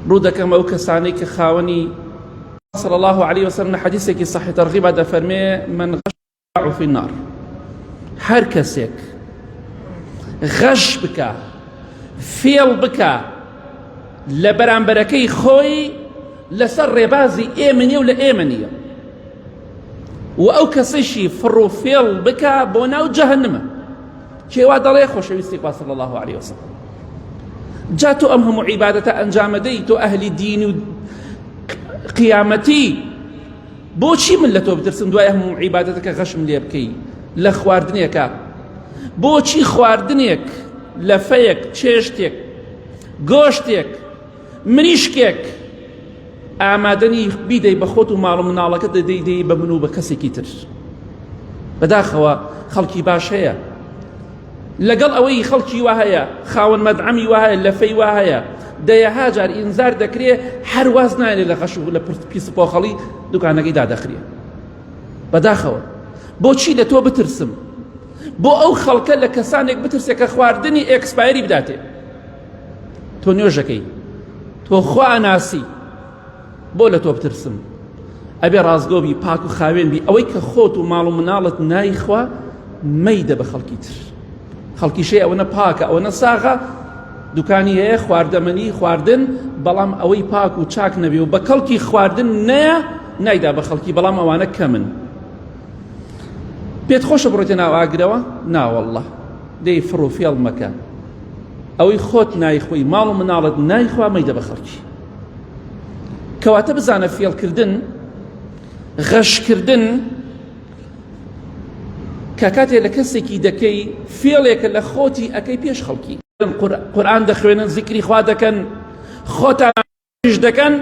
ڕوودەکەم ئەو کەسانەی کە خاوەنی صلى الله عليه وسلم حديثك صحيح ترغيب هذا فرمي من غش في النار. هر کەسێک غەش بکە فێڵ بکە لە بەرامبەرەکەی خۆی لەسەر ڕێبازی ئێمە نییە و لە ئێمە نییە و ئەو کەسەشی فڕ و فێڵ بکە بۆ ناو جەهەنەمە. کێوا دەڵێ خۆشەویستی خوا صلی الله عليه وسلم جا تۆ ئەم هەموو عیبادەتە ئەنجامە دەی، تۆ ئەهلی دین و قیامەتی، بۆچی من لە تۆ بترسم دوای هەموو عیبادەتەکە غەشم لێ بکەی لە خواردنێکە؟ بۆچی خواردنێک لە فەیەک چێشتێک گۆشتێک مریشکێک ئامادەنی بیدەی بە خۆت و ماڵ و مناڵەکە دەدەی بە من و بە کەسێکی تر؟ بەداخەوە خەڵکی باش هەیە، لەگەڵ ئەوەی خەڵکی وا هەیە خاوەن مەدعەمی وا هەیە لە فەی وا هەیە دەیەها جار ئینزار دەکرێ هەر واز نایێت لە غەش و لە پیسپۆخەڵی دوکانەکەی دادەخرێ. بەداخەوە بۆچی لە تۆ بترسم؟ بۆ ئەو خەڵکە لە کەسانێک بترسێ کە خواردنی ئێکسپایری بداتێ. تۆ نوێژەکەی، تۆ خوا ناسی، بۆ لە تۆ بترسم؟ ئەبێ ڕازگۆبی پاک و خاوێن بی. ئەوەی کە خۆت و ماڵ و مناڵت نایخوا مەیدە بە خەڵکی تر. خەڵکیشەی ئەوەنە پاکە ئەوەنە ساغە، دوکانی هەیە خواردەمەنی خواردن، بەڵام ئەوەی پاک و چاک نەبێ و بە کەڵکی خواردن نەیە نایدا بە خەڵکی، بەڵام ئەوانە کەمن. پێت خۆشە بڕۆیتە ناو ئاگرەوە؟ ناوەڵڵە دەی فڕ و فێڵ مەکە. ئەوەی خۆت نایخۆی ماڵ و مناڵت نایخوا مەیدە بە خەڵکی. کەواتە بزانە فێڵکردن غەشکردن کە کاتێ لە کەسێکی دەکەی فێڵێکە لە خۆتی ئەەکەی پێش خەڵکی. قورئان دەخوێنن، زیکری خوا دەکەن، خۆتانش دەکەن،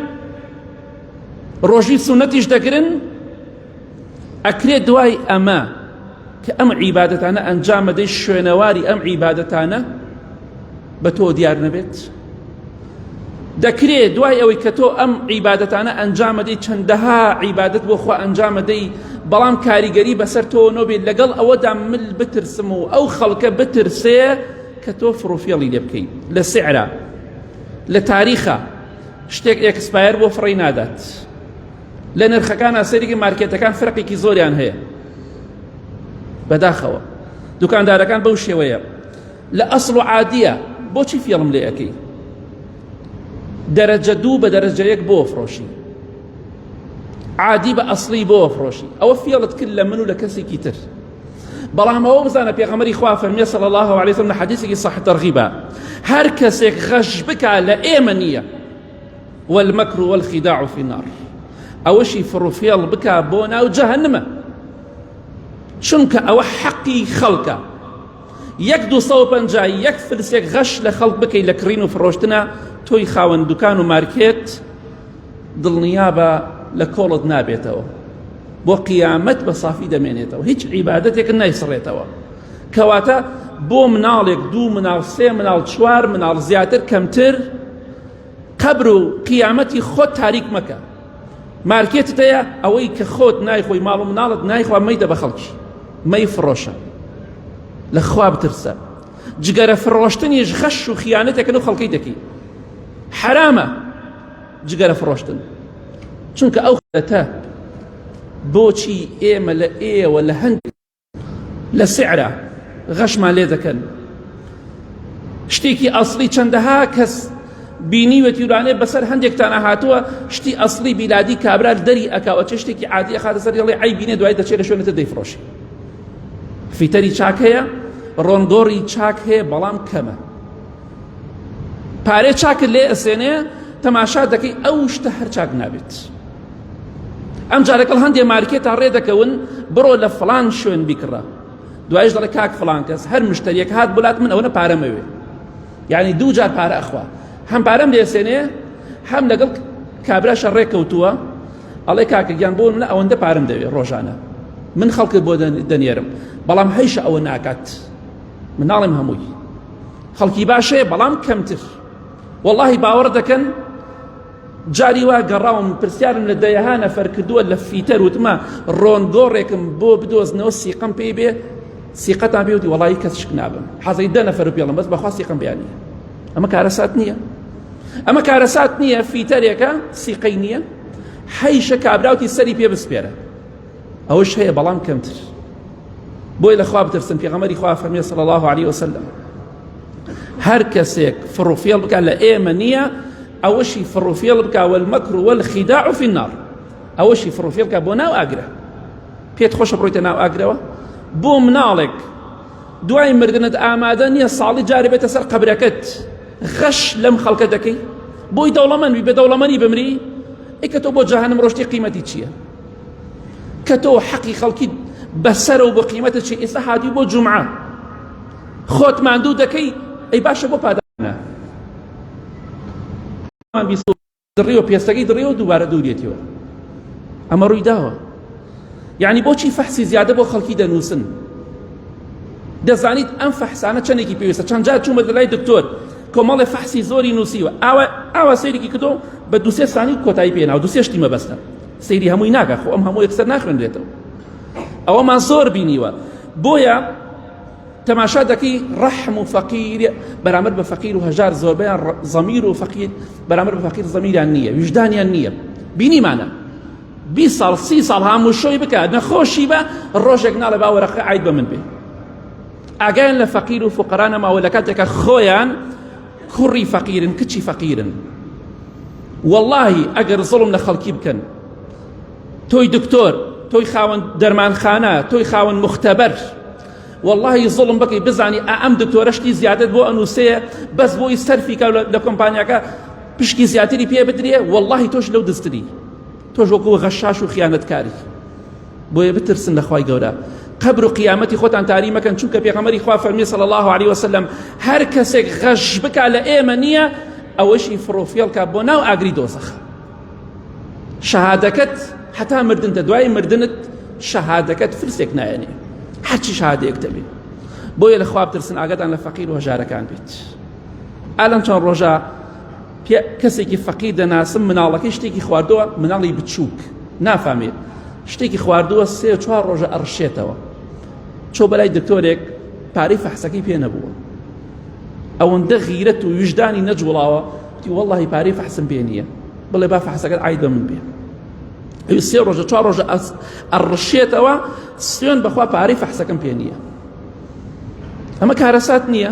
ڕۆژی سونەتیش دەگرن، ئەکرێت دوای ئەمە کە ئەم عیبادەتانە ئەنجام بدەی شوێنەواری ئەم عیبادەتانە بە تۆ دیار نەبێت. دەکرێت دوای ئەوەی کە تۆ ئەم عیبادەتانە ئەنجام بدەی چەندەها عیبادەت بۆ خوا ئەنجام بدەی، بەڵام کاریگەری بەسەر تۆ نۆبێت. لەگەڵ ئەوەدا مل بترسم و ئەو خەڵکە بترسێ کە تۆ فڕۆفێڵی لێ بکەیت. لە سعرە لە تاریخە شتێک ئێکسپایر بۆ فڕی نادات. لە نرخەکان ئاسەریکی مارکێتەکان فەرقێکی زۆریان هەیە. بەداخەوە دوکاندارەکان بەو شێوەیە لە ئەسڵ و عادیە بۆچی فێڵم لێ ئەەکەی؟ دەرەجە دوو بە دەرەجە یەک بۆ فڕۆشی، عادی بە ئەسڵی بۆ فڕۆشی. ئەوە فێڵت کرد لە من و لە کەسێکی تر. بەڵام ئەوە بزانە پێغەمبەری خوا فەرمێ صلی الله عليه وسلم لە حەدیثێکی صحیح تەرغیبە هەر کەسێک غەش بکا لە ئێمە نییە والمەکر والخیداع في النار، ئەوەشی فڕ و فێڵ بکا بۆ ناو جەهەنەمە. چونکە ئەوە حەقی خەڵکە. 1250 یەک فرسێک غەش لە خەڵک بکەی لە کڕین و فڕۆشتنە، تۆی خاوەن دوکان و مارکێت دڵنیابە لە کۆڵت نابێتەوە، بۆ قیامەت بە صافی دەمێنێتەوە، هیچ عیبادەتێک نایسڕێتەوە. کەواتە بۆ مناڵێک دوو مناڵ سێ مناڵ چوار مناڵ زیاتر کەمتر قەبر و قیامەتی خۆت تاریک مەکە. مارکێتت هەیە ئەوەی کە خۆت نایخۆی ماڵ و مناڵت نایخوا مەیدە بە خەڵکی، مەی فڕۆشە، لە خوا بترسە. جگەرە فڕۆشتنیش غەش و خیانەتێکن و خەڵکەی دەکەی، حرامە جگەرە فڕۆشتن. چونکە ئەو خەتە بۆچی ئێمە لە ئێوە لە هەندێک لە سعرە غەشمان لێ دەکەن. شتێکی ئەسڵی چەندەها کەس بینیوەتی ورانێ بەسەر هەندێکتانە هاتووە شتی ئەسڵی بیلادی کابرا دەری ئەکاوە، چ شتێکی عادی ئەخاتە سەر دڵی ئەی بینێ دوای دەچێت لە شوێنێتە دەیفرۆشی. فیتەری چاک هەیە، ڕۆندۆڕی چاک هەیە، بەڵام کەمە. پارێ چاکت لێ ئەسێنێ تەماشا دەکەی ئەو شتە هەر چاک نابێت. ئەم جارەکەڵ هەندێ مارکێت تا ڕێ دەکەون بڕۆ لە فڵان شوێن بیکڕە، دوایش دەڵێ کاک فڵان کەس هەر مشتریەک هات بڵات من ئەوەنە پارەمەوێ، یعنی دوو جار پارە ئەخوا، هەم پارەم لێسێنێ هەم لەگەڵ کابراشە ڕێکەوتووە ئەڵێ کاکە گیان بۆ منە ئەوەندە پارەم دەوێت ڕۆژانە، من خەڵکت بۆ دەنێرم، بەڵام هەیشە ئەوە ناکات. من ناڵێم هەمووی خەڵکی باشەیە بەڵام کەمتر. واللهی باوەڕ دەکەن جاری وا گەڕاوم پرسیارم لە دەیەها نەفەر کردووە لە فیتەر، وتمە ڕۆنگۆڕێکم بۆ بدۆزنەوە سیقەم پێی بێ، سیقەتان پێ وتی وەڵی کەس شک نابم، حەزەی 10 نەفەر و پێڵم بەس بەخوا سیقەم بیانیە. ئەمە کارە سات نییە. ئەمە کارەسات نییە، فیتەرێکە سیقەی نییە، حەیشە کابراوتی سەری پێ بسپێرە، ئەوەش هەیە بەڵام کەمتر. بۆی لە خوا بترسن. پێغەمبەری خوا فەرمێ صلی الله عليه وسلم هەر کەسێک فڕوفێڵ بکات لە ئێمە نییە، ئەوەشی فڕوفێڵ بکات والمەکر والخیداع فی النار، ئەوەشی فڕوفێڵ بکات بۆ ناو ئاگرە. پێت خۆشە بڕۆیتە ناو ئاگرەوە؟ بۆ مناڵێک دوای مردنت ئامادە نییە ساڵی جارێ بێتە سەر قەبرەکەت، غەش لەم خەڵکە دەکەی بۆی دەوڵەمەند بێ دەوڵەمەندی بمری، ئێکە تۆ بۆ جەهەنەم ڕۆشتی قیمەتی چییە؟ کە تۆ حەقی خەڵکی بەسەرە و بۆ قیمەتە چی؟ ئێستا هاتی بۆ جومعە خۆت ماندوو دەکەی، ئەی باشە بۆ پادانە دڕیەوە پێستەکەی دڕیەوە دووبارە دوورێتیەوە. ئەمە ڕووی داوە. یعنی بۆچی فەحسی زیادە بۆ خەڵکی دەنووسن؟ دەزانیت ئەم فەحسانە چەندێکی پێویستە. چەند جار چوومە لای دکتۆر کۆمەڵێ فەحسی زۆری نووسیوە، ئاوا سەیرێکی کردو بە دووسێ سانی کۆتایی پێناوە، دووسێ شتی مەبەستە، سەیری هەمووی ناکە، خۆ ئەم هەموو یەکسەر ناخوێنرێتەوە. ئەوەمان زۆر بینیوە. بۆیە تەماشا دەکەی ڕەحم و فەقیر بەرامبەر بە فەقیر و هەژار زۆربەیان زەمیر و فەقیر بەرامبەر بە فەقیر زەمیریان نییە، وجدانیان نییە. بینیمانە 20 ساڵ 30 ساڵ هەموو شۆی بکات نەخۆشی بە ڕۆژێک ناڵێ باوەڕەکە عید بە من بێ. ئاگایان لە فەقیر و فوقەرا نەماوە لە کاتێکە خۆیان کوڕی فەقیرن، کچی فەقیرن. وەڵڵاهی ئەگەر زوڵم لە خەڵکی بکەن، تۆی دکتۆر، تۆی خاوەن دەرمانخانە، تۆی خاوەن مختەبەر، وەڵڵاهی زوڵم بکەی بزانی ئەم دکتۆرە شتی زیادت بۆ ئەنووسەیە بەس بۆی سەرفیکە لە کۆمپانیاکە پشکی زیاتری پێ بدرێ، وەڵڵاهی تۆش لەو دەستری، تۆش وەکو غەشاش و خیانەتکاری. بۆیە بترسن لە خوای گەورە. قبر و قیامەتی خۆتان تاری مەکەن، چونکە پێغەمبەری خوا فەرمی صلی الله عليه وسلم هەر کەسێک غەش بکات لە ئێمە نییە، ئەوەشی فڕۆفێڵ کات بۆ ناو ئاگری دۆزەخە. شەهادەکەت حتا مردنتە، دوای مردنت شەهادەکەت فرسێک نایەنێ، هەرچی شەهادەیەک دەبێ. بۆیە لە خوا بترسن، ئاگاتان لە فەقیر و هەژارەکان بێت. ئالەم چەند ڕۆژە کەسێکی فەقیر دەناسم، مناڵەکەی شتێکی خواردووە، مناڵی بچووک نافامێت شتێکی خواردووە، 3-4 ڕۆژە ئەڕشێتەوە. چۆ بەلای دکتۆرێک پارەی فەحسەکەی پێ نەبووە، ئەوەندە غیرەت و وجدانی نەجوڵاوە، تی وەڵڵاهی پارەی فەحسم پێ نییە، بڵێ با فەحسەکەت عید بە من بێ. 3 ڕۆژە 4 ڕۆژە ئەڕشێتەوە، سوێن بەخوا پارەی فەحسەکەم پێ نییە. ئەمە کارەسات نییە،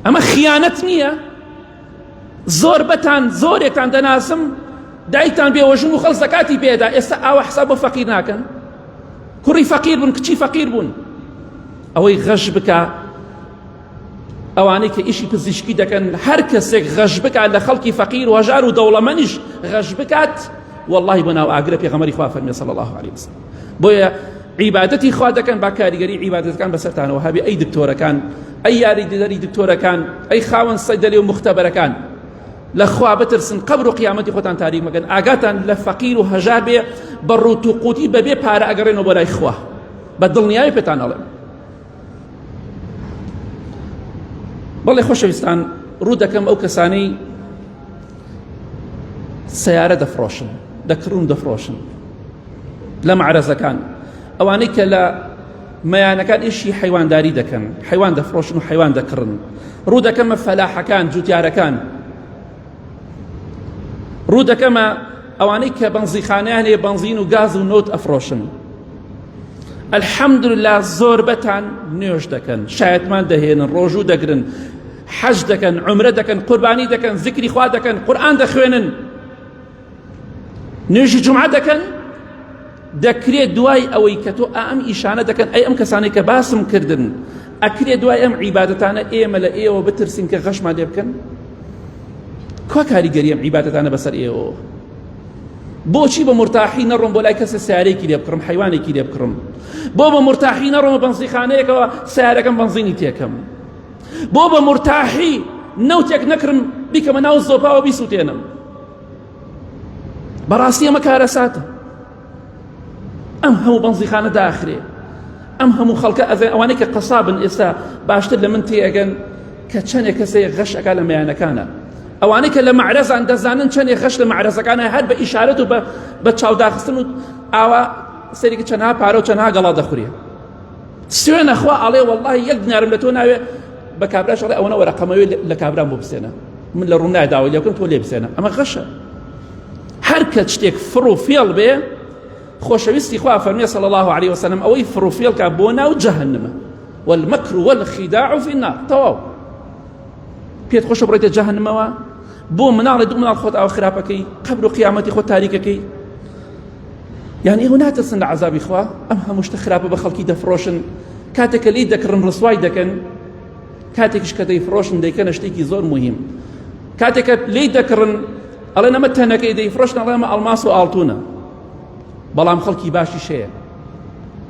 ئەمە خیانەت نییە. زۆربەتان زۆرێکتان دەناسم دایکتان بێوەژن و خەڵ زەکاتی پێدا، ئێستا ئاوا حساب بۆ فەقیر ناکەن، کوڕی فەقیر بوون، کچی فەقیر بوون. ئەوەی غەش بکە، ئەوانەی کە ئیشی پزیشکی دەکەن، هەر کەسێک غەش بکات لە خەڵکی فەقیر و هەژار و دەوڵەمەندیش غەش بکات، وەڵڵاهی بۆ ناو ئاگرە. پێغەمبەری خوا فەرمێ صلی الله عليه وسلم بۆیە عیبادەتی خوا دەکەن، با کاریگەری عیبادەتەکان بەسەرتانەوە هەبێ. ئەی دکتۆرەکان، ئەی یاریدەری دکتۆرەکان، ئەی خاوەن سەیدەلێ و مختەبەرەکان، لە خوا بترسن، قبر و قیامەتی خۆتان تاریک مەکەن، ئاگاتان لە فەقیر و هەژار بێ، بە ڕوت و قوتی بەبێ پارە ئەگەڕێنەوە بۆ لای خوا، بە دڵنیایی پێتان ئەڵێم. بەڵێ خۆشەویستان، ڕوو دەکەم ئەو کەسانەی سەیارە دەفرۆشن، دەکڕون دەفرۆشن لە معرەزەکان، ئەوانەی کە لە مەیانەکان ئیشی حەیوانداری دەکەن، حەیوان دەفرۆشن و حەیوان دەکڕن. ڕوو دەکەمە فەلاحەکان، جوتیارەکان، ڕوو دەکەمە ئەوانەی کە بەنزیخانەیان هەیە، بەنزین و گاز و نۆت ئەفرۆشن. الحەمدوللا زۆربەتان نوێژ دەکەن، شایەتمان دەهێنن، ڕۆژوو دەگرن، حەج دەکەن، عومرە دەکەن، قوربانی دەکەن، زیکری خوا دەکەن، قورئان دەخوێنن، نوێژی جومعە دەکەن. دەکرێت دوای ئەوەی کە تۆ ئەم ئیشانە دەکەن، ئەی ئەم کەسانی کە باسم کردن، ئەکرێت دوای ئەم عیبادەتانە ئێمە لە ئێوە بترسین کە غەشمان لێ بکەن؟ کوا کاریگەری ئەم عیبادەتانە بەسەر ئێوە؟ بۆچی بە مرتاحی نەڕۆم بۆ لای کەسە سیارەیەکی لێ بکڕم، حەیوانێکی لێ بکڕم؟ بۆ بە مرتاحی نەڕۆمە بەنزیخانەیەکەوە سیارەکەم بەنزینی تێکەم؟ بۆ بە مرتاحی نەوتێک نەکڕم بیکەمە ناو زۆپاوە بیسووتێنم؟ بەڕاستی ئەمە کارەساتە. ئەم هەموو بەنزیخانە داخرێ، ئەم هەموو خەڵکە ئەوانەی کە قەسابن ئێستا باشتر لە من تێگەن کە چەندێک کەسەیە غەش ئەکا لە مەیانەکانە، ئەوانەی کە لە معرەزان دەزانن چەندێک غەش لە معرەزەکانە، هەر بە ئیشارەت و بە چاوداخستن و ئاوا سەرێکی چەندها پارە و چەندها گەڵا دەخورێ. سوێنە خوا ئەڵێ وەڵڵاهی 1 دینارم لە تۆ ناوێ، بە کابراش ئەڵێ ئەوەنە وەرەقەمەوێ لە کابرام بۆ بستێنە، من لە ڕوونای داوای لێ بکەم تۆ لێ بسێنە ئەمە غەشە هەر کە شتێک فڕ و فێڵ بێ خۆشەویستی خوا فەرمێ صلی الله عليه وسلم ئەوەی فڕ و فێڵ کە بۆ ناو جەهەنەمە والمەکر والخیداع فی النار تەواو پێت خۆشە بڕۆیتە جەهەنەمەوە بۆ مناڵێ دوو مناڵ خۆت ئاوا خراپەکەی قەبر و قیامەتی خۆت تاریکەکەی یعنی ئێوە ناترسن لە عەزابی خوا ئەم هەموو شتە خراپە بە خەڵکی دەفرۆشن کاتێکە لی دەکڕن ڕسوای دەکەن کاتێکیش کە دەیفرۆشن دەیکەنە شتێکی زۆر مهم کاتێکە لی دەکڕن ئەڵێ نەمە تەنەکەی دەیفرۆشن ئەڵێ ئەمە ئەڵماس و ئاڵتونە بەڵام خەڵکی باشیش هەیە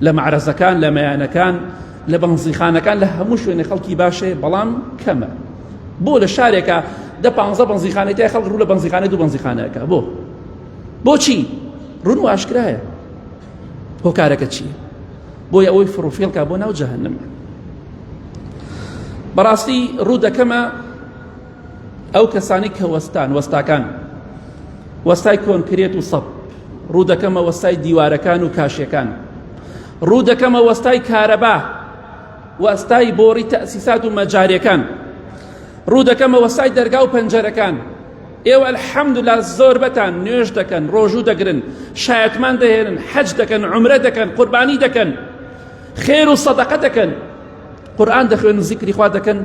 لە مەعرەزەکان لە مەیانەکان لە بەنزیخانەکان لە هەموو شوێنێ خەڵکی باش هەیە بەڵام کەمە بۆ لە شارێکە 10-15 بەنزیخانەی تای خەڵک ڕوو لە بەنزیخانەی دوو بەنزیخانەیەکە بۆچی ڕون و ئاشکرایە هۆکارەکە چییە بۆیە ئەوەی فڕ و فێڵکە بۆ ناو جەهەنەم بەڕاستی ڕوو دەکەمە ئەو کەسانی کە وەستاکان وەستای کۆنکرێت و سەب ڕوو دەکەمە وەستای دیوارەکان و کاشیەکان ڕوو دەکەمە وەستای کارەبا وەستای بۆڕی تەسیسات و مەجاریەکان ڕوو دەکەمە وەستای دەرگا و پەنجەرەکان ئێوە الحەمدوللا زۆر بەتان نوێژ دەکەن ڕۆژوو دەگرن شایەتمان دەهێنن حەج دەکەن عومرە دەکەن قوربانی دەکەن خێر و سەدەقە دەکەن قورئان دەخوێن و زیکری خوا دەکەن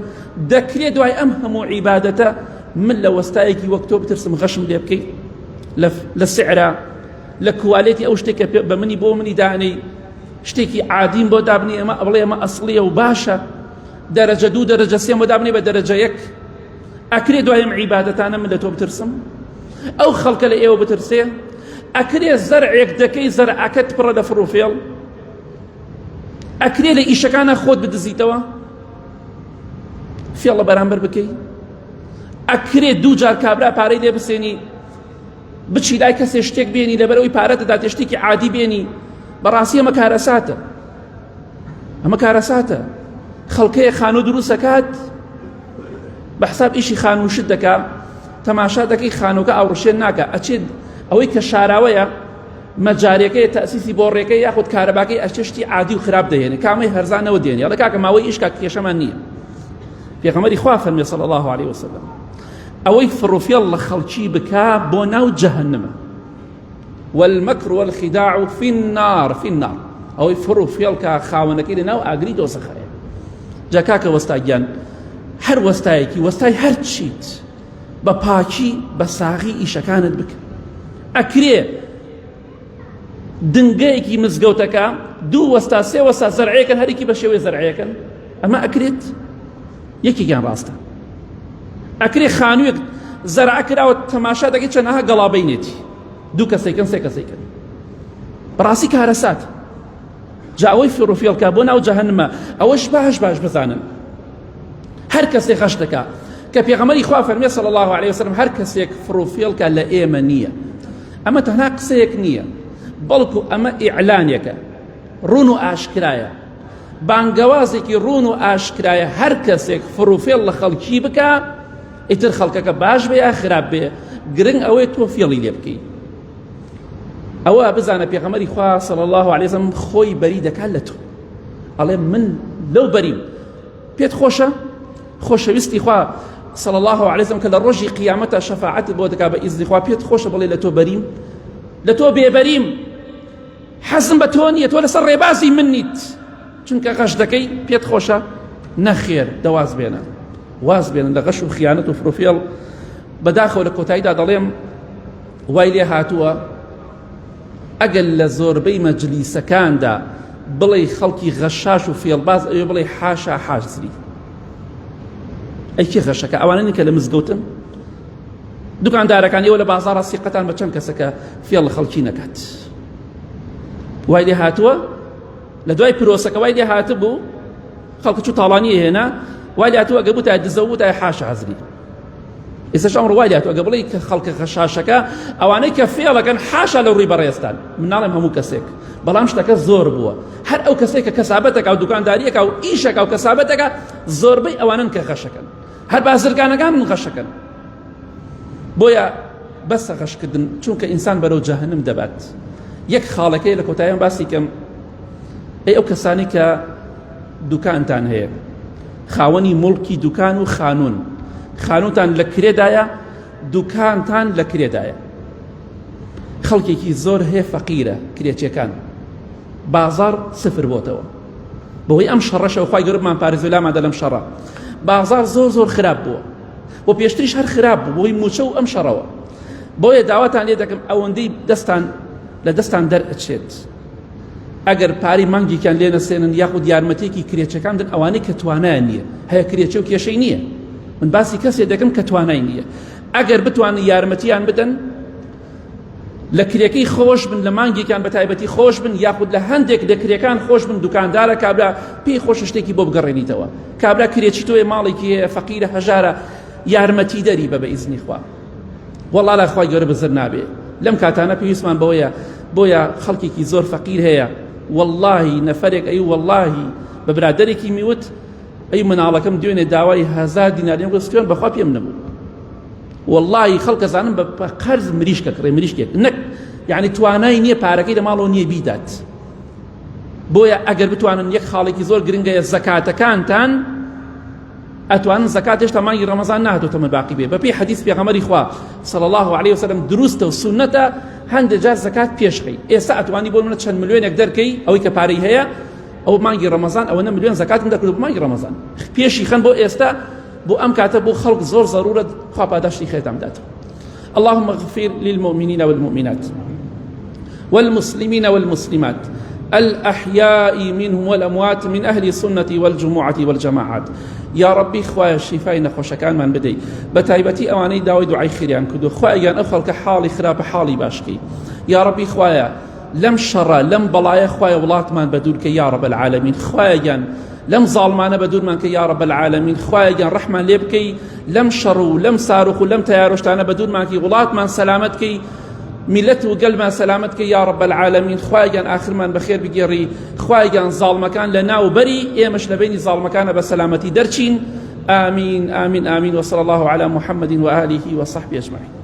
دەکرێت دوای ئەم هەموو عیبادەتە من لە وەستایەکی وەک تۆ بترسم غەشم لێ بکەیت لە سعرە لە کوالێتی ئەو شتێکە بە منی بۆ منی دانەی شتێکی عادیم بۆ دابنی ئەمە بڵێ ئەمە ئەسڵیە و باشە دەرەجە دوو دەرەجە سێم بۆ دابنی بە دەرەجە یەک ئەکرێ دوایم عیبادەتانە من لە تۆ بترسم ئەو خەڵکە لە ئێوە بترسێ ئەکرێ زەرعێک دەکەی زەرعەکەت پڕە لە فڕ و فێڵ ئەکرێ لە ئیشەکانە خۆت بدزیتەوە فێڵە بەرامبەر بکەی ئەکرێ دوو جار کابرا پارەی لێ بسێنی بچی لای کەسێ شتێک بێنی لەبەرەوەی پارەت دەدات شتێکی عادی بێنی بەڕاستی ئەمە کارەساتە ئەمە کارەساتە خەڵکەیە خانوو دروستەکات بە حساب ئیشی خانووشت دەکا تەماشا دەکەی خانووکە ئاوڕشێن ناکە ئەچێت ئەوەی کە شاراوەیە مەجارەکەی تەسیسی بۆڕێکەی یاخود کارەباکەی ئەچێشتی عادی و خراپ دەهێنێ کامەی هەرزانەوە دێنێ ئەڵێ کاکە ماوەی ئیشکا کێشەمان نییە پێغەمبەری خوا فەرمێ صلی الله عليه وسلم ئەوەی فڕ و فێڵ لە خەڵکی بکا بۆ ناو جەهەنەمە والمەکر والخیداع فی النار ئەوەی فڕ و فێڵ کە خاوەنەکەی لە ناو ئاگری دۆزەخەیە جا کاکە وەستاگیان هەر وەستایەکی وەستای هەر چیت بە پاکی بە ساغی ئیشەکانت بکە ئەکرێ دنگەیەکی مزگەوتەکە دوو وەستا سێ وەستا زەرعەیەکەن هەرێکی بە شێوەی زەرعەیەکەن ئەمە ئەکرێت یەکێکیان ڕاستە ئەکرێ خانوویەک زەرعە کراوە تەماشا دەکەی چەندەها گەڵابەینێتی دوو کەسێکن سێ کەسێکن بەڕاستی کارەسات جا ئەوەی فڕ و فێڵکە بۆ ناو جەهەنەمە ئەوەش باش بزانن هەر کەسێک غەش دەکا کە پێغەمبەری خوا فەرمێ صلی الله عليه وسلم هەر کەسێک فڕ و فێڵکە لە ئێمە نییە ئەمە تەنها قسەیەک نییە بەڵکو ئەمە ئیعلانێکە ڕوون و ئاشکرایە بانگەوازێکی ڕوون و ئاشکرایە هەر کەسێک فڕ و فێڵ لە خەڵکی بکە ئیتر خەڵکەکە باش بێ یا خراپ بێ گرنگ ئەوەی تۆ فێڵی لێ بکەی ئەوە بزانە پێغەمبەری خوا صلی الله عليه وسلم خۆی بەری دەکات لە تۆ ئەڵێ من لەو بەریم پێت خۆشە خۆشەویستی خوا صلی الله عليه وسلم کە لە ڕۆژی قیامەتە شەفاعەت بۆ دەکا بە ئیزنی خوا پێت خۆشە بڵێ لە تۆ بەریم لە تۆ بێبەریم حەزم بە تۆ نییە تۆ لەسەر ڕێبازی من نیت چونکە غەش دەکەی پێت خۆشە نەخێر دەواز بێنە واز بێنن لە غەش و خیانەت و فڕ و فێڵ بەداخەوە لە کۆتاییدا دەڵێم وای لێ هاتووە ئەگەر لە زۆربەی مەجلیسەکاندا بڵێ خەڵکی غەشاش و فێڵباز ئەوێ بڵێ حاشا حاجزری ئەی کێ غەشەکە ئەوانە نین کە لە مزگەوتن دوکاندارەکان ئێوە لە بازاڕە سیقەتان بە چەند کەسەکە فێڵ لە خەڵکی نەکات وای لێ هاتووە لە دوای پرۆسەکە وای لێ هاتبوو خەڵکە چوو تاڵانی هێنا وای لێ هاتووە ئەگە بووتای دزە بووتای حاشا حەزری ئێستاش ئەمڕۆ وای لێ هاتووە ئەگە بڵێ کە خەڵکە غەشاشەکە ئەوانەی کە فێڵەکەن حاشا لەو ڕووی بەڕێستان من ناڵێم هەموو کەسێک بەڵام شتەکە زۆر بووە هەر ئەو کەسێک کە کەسابەتەکە و دوکانداریەکە و ئیشەکە و کەسابەتەکە زۆربەی ئەوانن کە غەشەکەن هەر بازرگانەکان من غەشەکەن بۆیە بەسە غەشکردن چونکە ئینسان بەرەو جەهەنەم دەبات یەک خاڵەکەی لە کۆتاییان باسی کەم ئەو کەسانی کە دوکانتان هەیە خاوەنی مڵکی دوکان و خانوون خانوتان لە کرێدایە، دوکانتان لە کرێدایە. خەڵکێکی زۆر هەیە فەقیرە کرێچیەکان، بازار سفر بۆتەوە بەهۆی ئەم شەڕەشەوە. خوای گەورەمان پارێزوو لامادە لەم شەڕە. بازار زۆر خراپ بووە، بۆ پێشتریش هەر خراپ بوو بۆی موچە و ئەم شەڕەوە. بۆیە داواتان لێ دەکەم ئەوەندەی لە دەستان دەرئەچێت ئەگەر پاری مانگیکان لێ نەسێنن یاخود یارمەتێکی کرێچەکان بدەن، ئەوانەی کە توانایان نییە، هەیە کرێچە و کێشەی نییە، من باسی کەسێ دەکەم کە توانای نییە. ئەگەر بتوانن یارمەتیان بدەن لە کرێکەی خۆش بن، لە مانگیکان بە تایبەتی خۆش بن، یاخود لە هەندێک لە کرێکان خۆش بن، دوکاندارە کابرا پێی خۆش شتێکی بۆ بگەڕێنیتەوە، کابرا کرێکی تۆیە ماڵێکی هەیە فەقیرە هەژارە یارمەتی دەری بە ئیزنی خوا. وەڵڵا لای خوای گەورە بزر نابێ. لەم کاتانە پێویستمان بۆیە خەڵکێکی زۆر فەقیر هەیە، وەڵڵاهی نەفەرێک ئەی وەڵڵاهی بە برادەرێکی میوت ئەی مناڵەکەم دوێنێ داوای 1000 دیناریان گوستیان بەخوا پێم نەبوو. وەڵڵاهی خەڵک ئەزانم بە قەرز مریشکە کڕێ مریشکێک نەک، یعنی توانای نییە پارەکەی لە ماڵەوە نییە بیدات. بۆیە ئەگەر بتوانن یەک خاڵێکی زۆر گرنگەیە زەکاتەکانتان ئەتوانن زەکات هێشتا مانگی ڕەمەزان نهاتۆتەمە باقی بێ. بەپێی حەدیث پێغەمبەری خوا صلی الله علیه وسلم دروستە و سونەتە هەندێک جار زەکات پێشخەی. ئێستا ئەتوانی بۆ منە چەند ملیۆنێک دەرکەی ئەوەی کە پارەی هەیە، ئەو مانگی ڕەمەزان ئەوەنە ملیۆن زەکاتم دەکرد بۆ مانگی ڕەمەزان، پێشی خەن بۆ ئێستا بۆ ئەم کاتە بۆ خەڵک زۆر ضرورەت خوا پاداشتی خێتان بداتەوە. اللهم اغفر للمؤمنين والمؤمنات والمسلمين والمسلمات الأحياء منهم والأموات من أهل السنة والجمعة والجماعات. يا ربي خوايا الشفاء نخوشكان من بدي بتايبتي أواني داوي دعاي خيريان كدو خوايا أفضل كحالي خراب حالي باشكي. يا ربي خوايا لم شر لم بلايا خوايا ولات من بدولك يا رب العالمين. خوايا لم ظالمانا بدون منك يا رب العالمين. خوايا رحمن ليبكي لم شرو لم صاروخ لم تياروشتانا بدون منك ولات من سلامتك ملت وقلب ما سلامتك يا رب العالمين. خوايا آخر من بخير بجري خوايا ظالمكان لنا وبري إيه مش لبيني ظالمكان بسلامتي درشين. آمين آمين آمين. وصلى الله على محمد وآله وصحبه أجمعين.